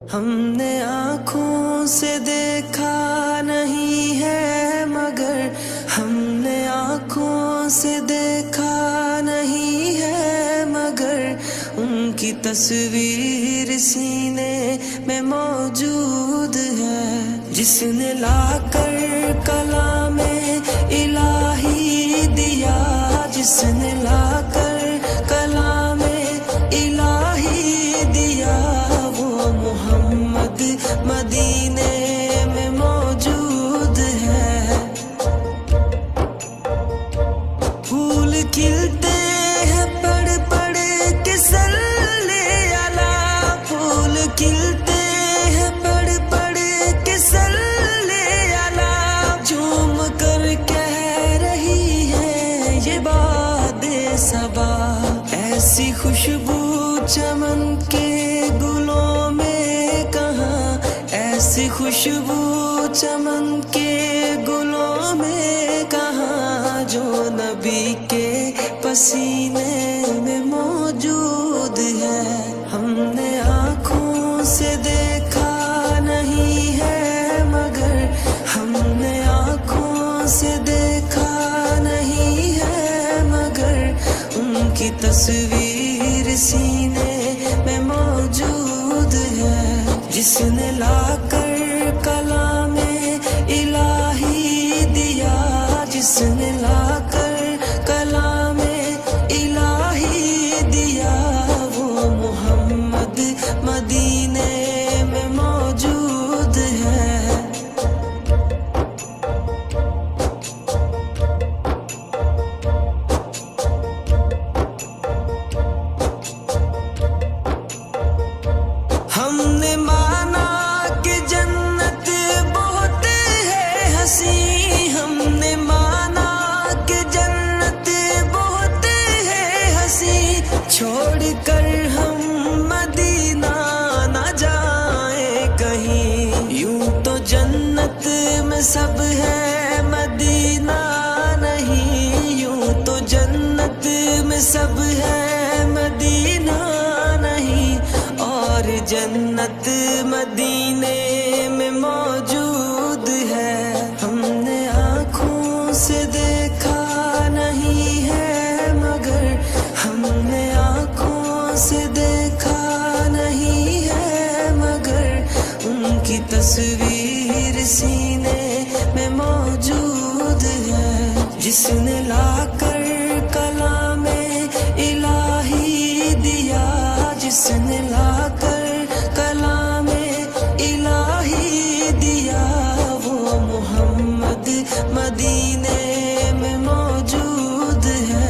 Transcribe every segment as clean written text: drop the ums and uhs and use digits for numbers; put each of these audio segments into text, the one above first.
ہم نے آنکھوں سے دیکھا نہیں ہے مگر ہم نے آنکھوں سے دیکھا نہیں ہے مگر ان کی تصویر سینے میں موجود ہے، جس نے لا کر کلام الہی دیا، جس نے لا کر کلام الہی دیا، وہ محمد مدینے میں موجود ہے۔ پھول کھلتے ہیں پڑھ پڑھ کے صلی علی، پھول کھلتے ہیں پڑھ پڑھ کے صلی علی، جھوم کر کہہ رہی ہے یہ باد صبا، ایسی خوشبو چمن کے گلوں میں کہاں، ایسی خوشبو چمن کے گلوں میں کہاں، جو نبی کے پسینے میں موجود ہے۔ ہم نے آنکھوں سے دیکھا نہیں ہے مگر ہم نے آنکھوں سے دیکھا نہیں ہے مگر ان کی تصویر سینے میں موجود ہے، جس نے لا کر کلام الہی دیا، جس نے لا کر کلام الہی دیا، وہ محمد مدینے میں موجود ہے۔ ہم نے مانا کہ جنت بہت ہے حسین، ہم نے مانا کہ جنت بہت ہے حسین، چھوڑ کر ہم مدینہ نہ جائیں کہیں، یوں تو جنت میں سب ہے مدینہ نہیں، یوں تو جنت میں سب ہے مدینہ نہیں، اور جنت مدینے میں موجود ہے۔ ہم نے آنکھوں سے دیکھا نہیں ہے مگر ہم نے آنکھوں سے دیکھا نہیں ہے مگر ان کی تصویر سینے میں موجود ہے، جس نے لا کر کلام الہی دیا، جس نے لا کر کلام الہی دیا، وہ محمد مدینے میں موجود ہے۔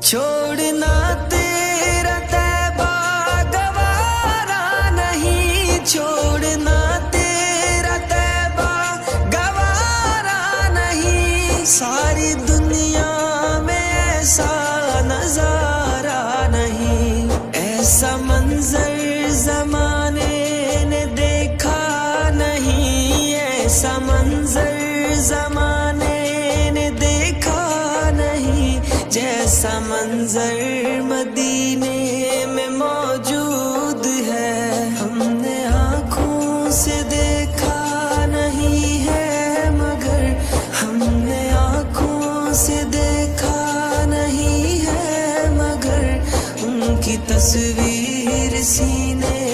چھوڑنا تیرا طیبہ گوارا نہیں، چھوڑنا تیرا طیبہ گوارا نہیں، ساری دنیا میں ایسا نظارہ نہیں، ایسا منظر زمانے نے دیکھا نہیں، ایسا منظر زمانے نے دیکھا نہیں، جیسا منظر مدینے میں موجود ہے۔ ہم نے آنکھوں سے دیکھا نہیں ہے مگر ہم نے آنکھوں سے دیکھا نہیں ہے مگر ان کی تصویر سینے